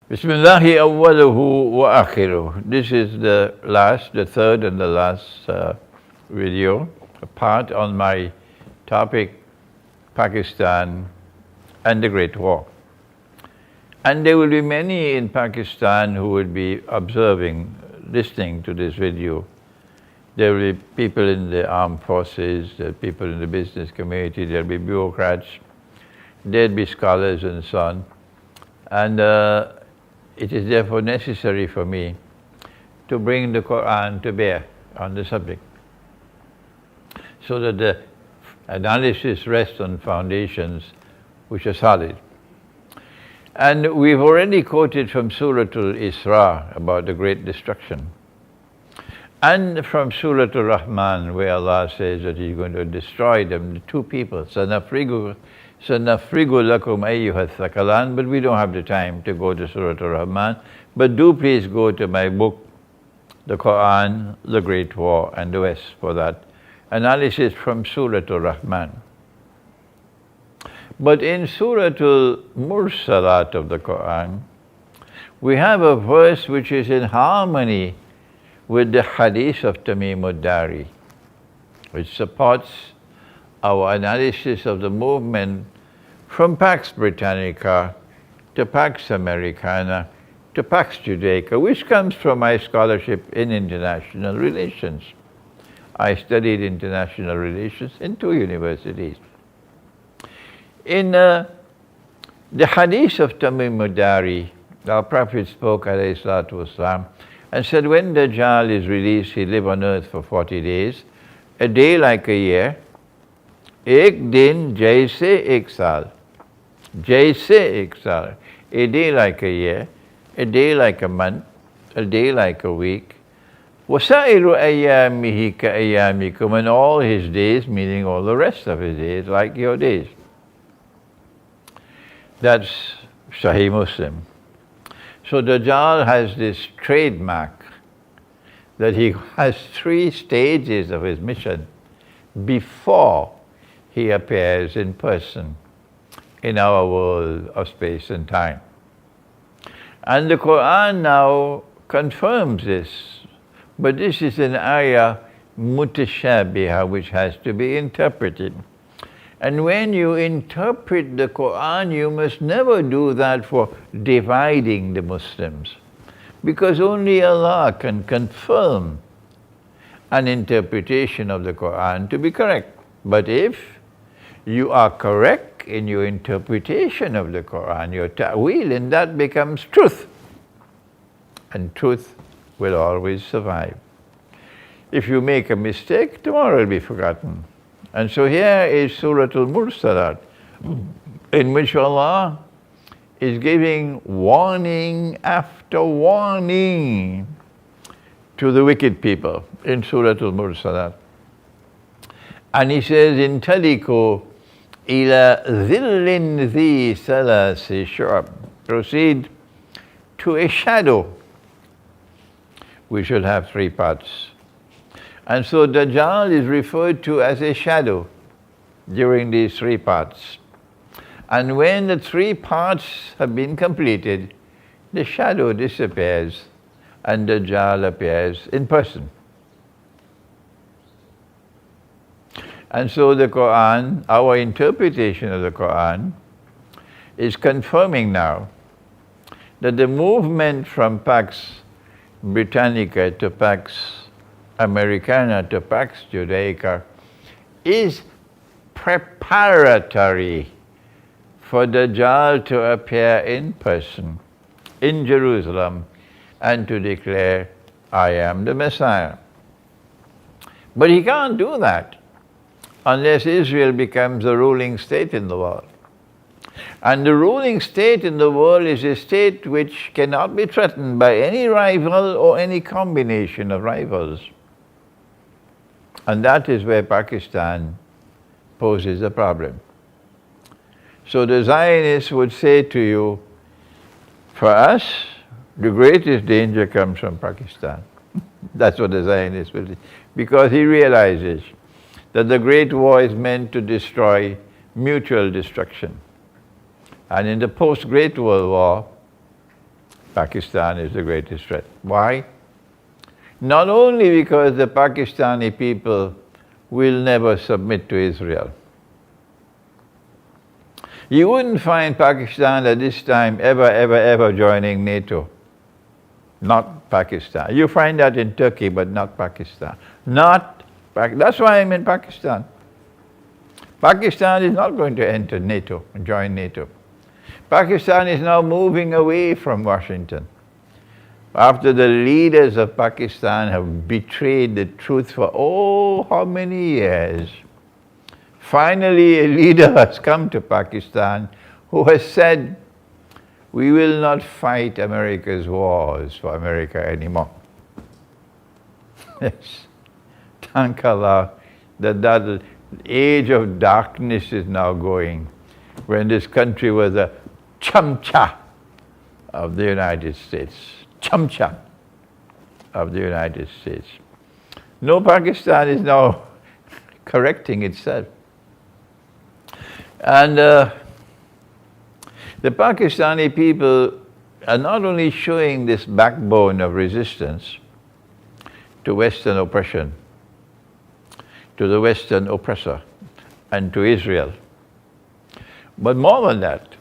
Bismillahi awwaluhu wa akhiruh. This is the third and the last video, a part on my topic, Pakistan and the Great War. And there will be many in Pakistan who will be observing, listening to this video. There will be people in the armed forces, there will be people in the business community, there will be bureaucrats, there will be scholars and so on. And it is therefore necessary for me to bring the Quran to bear on the subject, so that the analysis rests on foundations which are solid. And we've already quoted from Surah Al-Isra about the great destruction, and from Surah Al-Rahman, where Allah says that He's going to destroy them, the two people, سَنَفْرِغُ لَكُمْ أَيُّهَا الثَّقَلَانِ. But we don't have the time to go to Surah Al-Rahman. But do please go to my book, the Quran, the Great War, and the West for that analysis from Surah Al-Rahman. But in Surah Al-Mursalat of the Quran, we have a verse which is in harmony with the hadith of Tamim ad-Dari, which supports our analysis of the movement from Pax Britannica to Pax Americana to Pax Judaica, which comes from my scholarship in international relations. I studied international relations in two universities. In the hadith of Tamim ad-Dari, our Prophet spoke, alayhi salatu wasalam, and said, when Dajjal is released, he live on earth for 40 days, a day like a year, एक दिन जैसे एक साल, जैसे एक साल, a day like a year, a day like a month, a day like a week. وَسَائِرُ أَيَّامِهِ كَأَيَّامِكُمْ, and all his days, meaning all the rest of his days, like your days. That's Sahih Muslim. So Dajjal has this trademark that he has 3 stages of his mission before he appears in person in our world of space and time. And the Quran now confirms this, but this is an ayah mutashabiha which has to be interpreted. And when you interpret the Quran, you must never do that for dividing the Muslims, because only Allah can confirm an interpretation of the Quran to be correct. But if you are correct in your interpretation of the Quran, your ta'wil, and that becomes truth. And truth will always survive. If you make a mistake, tomorrow it will be forgotten. And so here is Surah Al-Mursalat, in which Allah is giving warning after warning to the wicked people in Surah Al-Mursalat. And He says, Intaliku ila dhillin dhi salasi shu'ab. Proceed to a shadow. We should have 3 parts. And so Dajjal is referred to as a shadow during these 3 parts. And when the 3 parts have been completed, the shadow disappears and Dajjal appears in person. And so the Quran, our interpretation of the Quran, is confirming now that the movement from Pax Britannica to Pax Americana to Pax Judaica is preparatory for Dajjal to appear in person in Jerusalem and to declare, I am the Messiah. But he can't do that unless Israel becomes the ruling state in the world. And the ruling state in the world is a state which cannot be threatened by any rival or any combination of rivals. And that is where Pakistan poses a problem. So the Zionists would say to you, for us, the greatest danger comes from Pakistan. That's what the Zionist will say. Because he realizes that the Great War is meant to destroy mutual destruction. And in the post-Great World War, Pakistan is the greatest threat. Why? Not only because the Pakistani people will never submit to Israel. You wouldn't find Pakistan at this time ever joining NATO. Not Pakistan. You find that in Turkey, but not Pakistan. That's why I'm in Pakistan. Pakistan is not going to enter NATO, join NATO. Pakistan is now moving away from Washington. After the leaders of Pakistan have betrayed the truth for how many years, finally a leader has come to Pakistan who has said, we will not fight America's wars for America anymore. Yes. Thank Allah that age of darkness is now going, when this country was a chamcha of the United States. Chamcha of the United States. No, Pakistan is now correcting itself. And the Pakistani people are not only showing this backbone of resistance to Western oppression, to the Western oppressor, and to Israel, but more than that,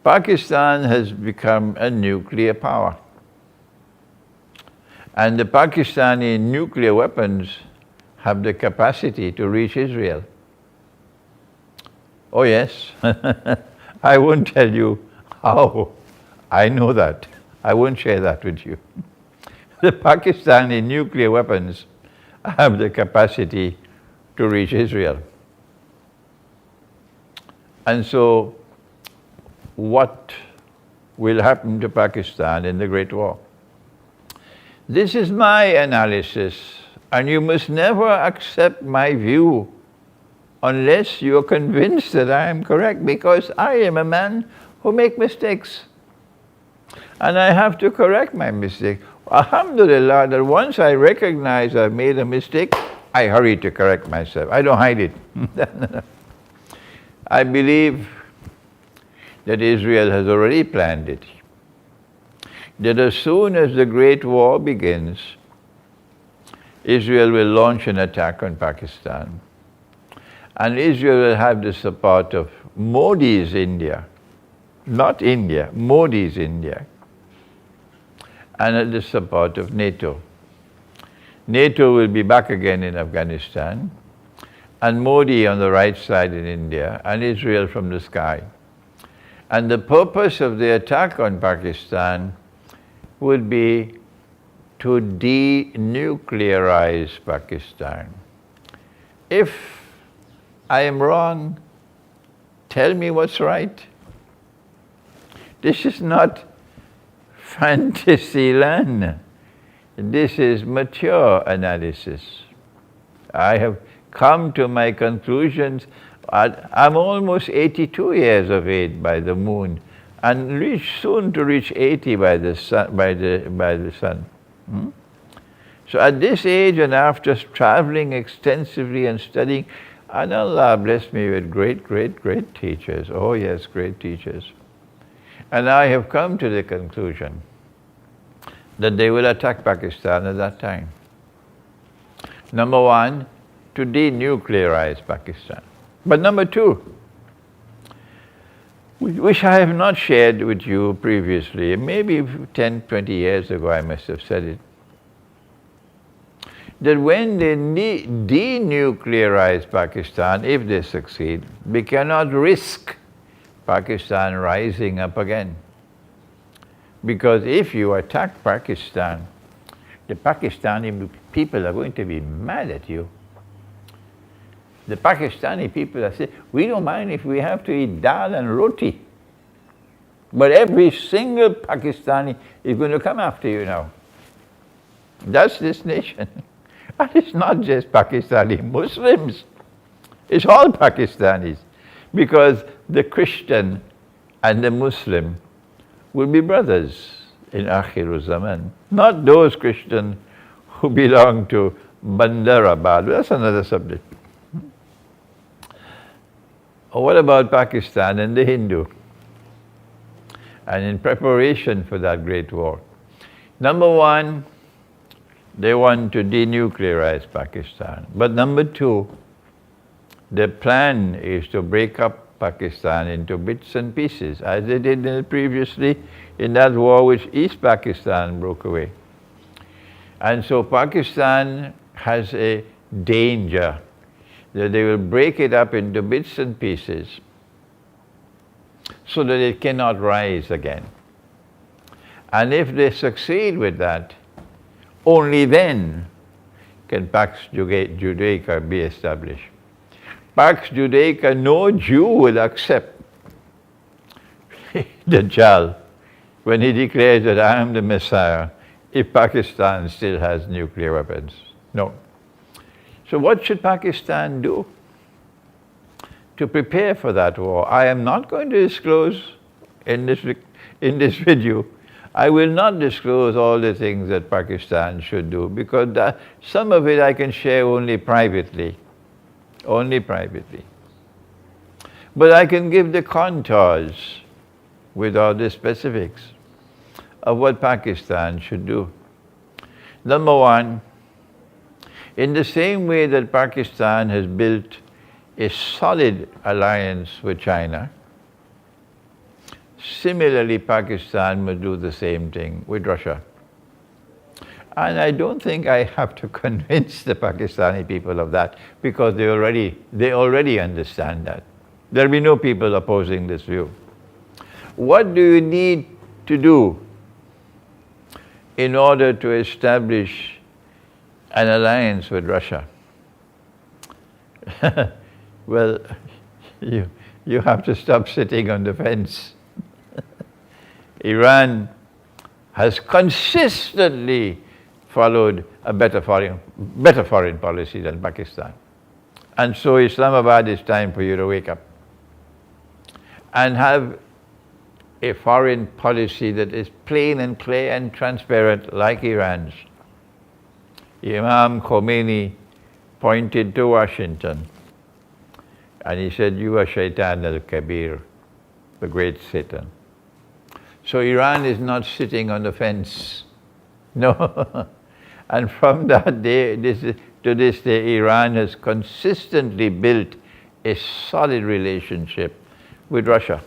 Pakistan has become a nuclear power. And the Pakistani nuclear weapons have the capacity to reach Israel. Oh yes, I won't tell you how. I know that. I won't share that with you. The Pakistani nuclear weapons have the capacity to reach Israel. And so, what will happen to Pakistan in the Great War? This is my analysis, and you must never accept my view unless you are convinced that I am correct, because I am a man who makes mistakes. And I have to correct my mistake. Alhamdulillah, that once I recognize I've made a mistake, I hurry to correct myself. I don't hide it. I believe that Israel has already planned it. That as soon as the Great War begins, Israel will launch an attack on Pakistan. And Israel will have the support of Modi's India, not India, Modi's India, and the support of NATO. NATO will be back again in Afghanistan, and Modi on the right side in India, and Israel from the sky. And the purpose of the attack on Pakistan would be to denuclearize Pakistan. If I am wrong, tell me what's right. This is not fantasy land. This is mature analysis. I have come to my conclusions. I'm almost 82 years of age by the moon, and soon to reach 80 by the sun. So at this age, and after traveling extensively and studying, and Allah blessed me with great teachers. Oh yes, great teachers. And I have come to the conclusion that they will attack Pakistan at that time. Number one, to denuclearize Pakistan. But number two, which I have not shared with you previously, maybe 10, 20 years ago I must have said it, that when they denuclearize Pakistan, if they succeed, we cannot risk Pakistan rising up again. Because if you attack Pakistan, the Pakistani people are going to be mad at you. The Pakistani people are saying, we don't mind if we have to eat dal and roti. But every single Pakistani is going to come after you now. That's this nation. And it's not just Pakistani Muslims. It's all Pakistanis. Because the Christian and the Muslim will be brothers in Akhiru Zaman. Not those Christians who belong to Bandarabad. That's another subject. What about Pakistan and the Hindu? and in preparation for that great war. Number one, they want to denuclearize Pakistan. But number two, the plan is to break up Pakistan into bits and pieces, as they did previously in that war which East Pakistan broke away. And so Pakistan has a danger that they will break it up into bits and pieces so that it cannot rise again. And if they succeed with that, only then can Pax Judaica be established. Pax Judaica, no Jew will accept Dajjal when he declares that I am the Messiah if Pakistan still has nuclear weapons. No. So what should Pakistan do to prepare for that war? I am not going to disclose in this video. I will not disclose all the things that Pakistan should do, because some of it I can share only privately. Only privately. But I can give the contours without the specifics of what Pakistan should do. Number one, in the same way that Pakistan has built a solid alliance with China, similarly Pakistan must do the same thing with Russia. And I don't think I have to convince the Pakistani people of that, because they already understand that. There will be no people opposing this view. What do you need to do in order to establish an alliance with Russia? Well, you have to stop sitting on the fence. Iran has consistently followed a better foreign policy than Pakistan. And so Islamabad, it's time for you to wake up and have a foreign policy that is plain and clear and transparent like Iran's. Imam Khomeini pointed to Washington and he said, "You are Shaitan al-Kabir, the great Satan." So Iran is not sitting on the fence. No. And from that day to this day, Iran has consistently built a solid relationship with Russia,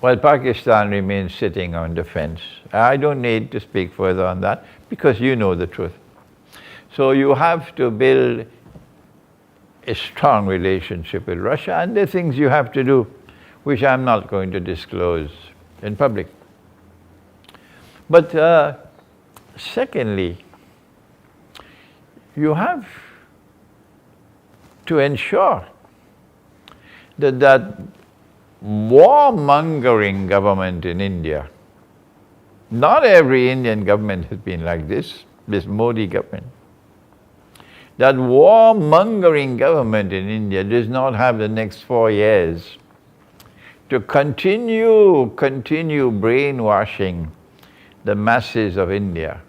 while Pakistan remains sitting on the fence. I don't need to speak further on that, because you know the truth. So you have to build a strong relationship with Russia, and there are things you have to do which I'm not going to disclose in public. But secondly, you have to ensure that warmongering government in India, not every Indian government has been like this Modi government, that warmongering government in India does not have the next 4 years to continue brainwashing the masses of India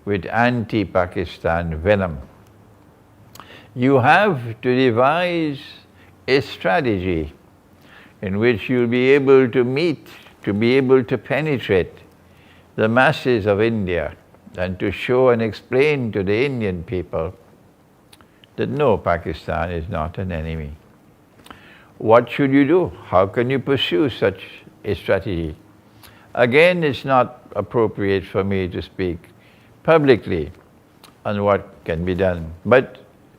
with anti-Pakistan venom. You have to devise a strategy in which you'll be able to penetrate the masses of India and to show and explain to the Indian people that no, Pakistan is not an enemy. What should you do? How can you pursue such a strategy? Again, it's not appropriate for me to speak publicly on what can be done, but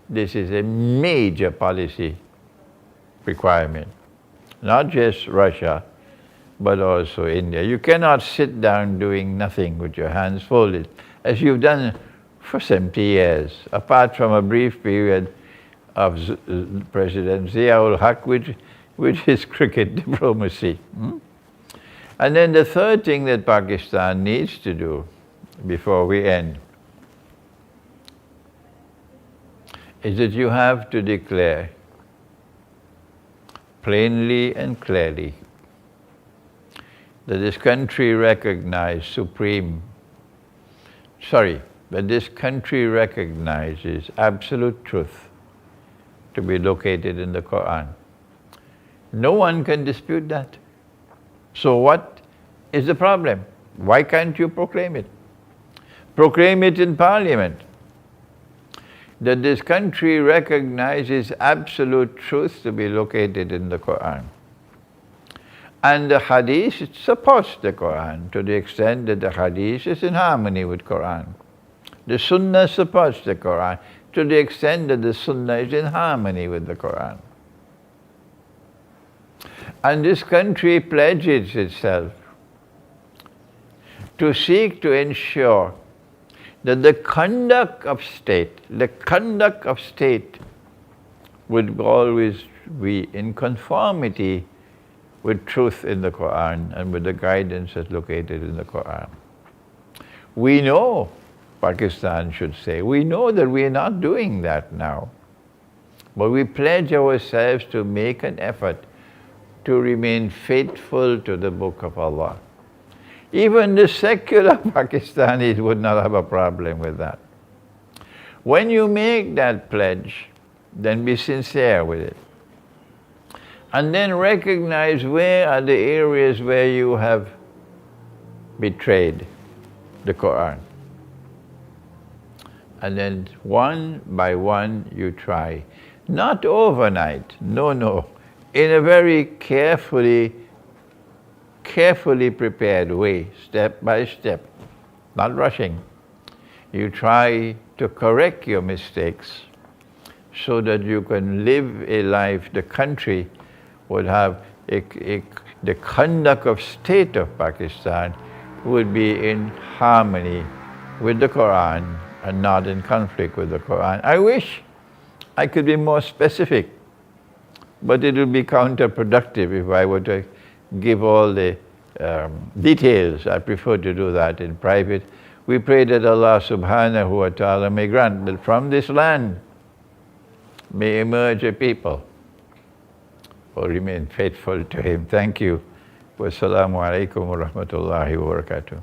this is a major policy requirement. Not just Russia, but also India. You cannot sit down doing nothing with your hands folded, as you've done for 70 years, apart from a brief period of President Zia-ul-Haq, which is cricket diplomacy. And then the third thing that Pakistan needs to do before we end is that you have to declare plainly and clearly that this country recognizes absolute truth to be located in the Quran. No one can dispute that. So what is the problem. Why can't you proclaim it? Proclaim it in Parliament, that this country recognizes absolute truth to be located in the Quran. And the Hadith supports the Quran to the extent that the Hadith is in harmony with Quran. The Sunnah supports the Quran to the extent that the Sunnah is in harmony with the Quran. And this country pledges itself to seek to ensure that the conduct of state would always be in conformity with truth in the Quran and with the guidance that's located in the Quran. We know, Pakistan should say, we know that we are not doing that now. But we pledge ourselves to make an effort to remain faithful to the Book of Allah. Even the secular Pakistanis would not have a problem with that. When you make that pledge, then be sincere with it. And then recognize where are the areas where you have betrayed the Quran. And then one by one you try. Not overnight, no. In a very carefully prepared way, step by step, not rushing. You try to correct your mistakes so that you can live a life, the country would have the conduct of state of Pakistan would be in harmony with the Quran and not in conflict with the Quran. I wish I could be more specific, but it would be counterproductive if I were to give all the details. I prefer to do that in private. We pray that Allah subhanahu wa ta'ala may grant that from this land may emerge a people who remain faithful to Him. Thank you. Wassalamu alaikum wa rahmatullahi wa barakatuh.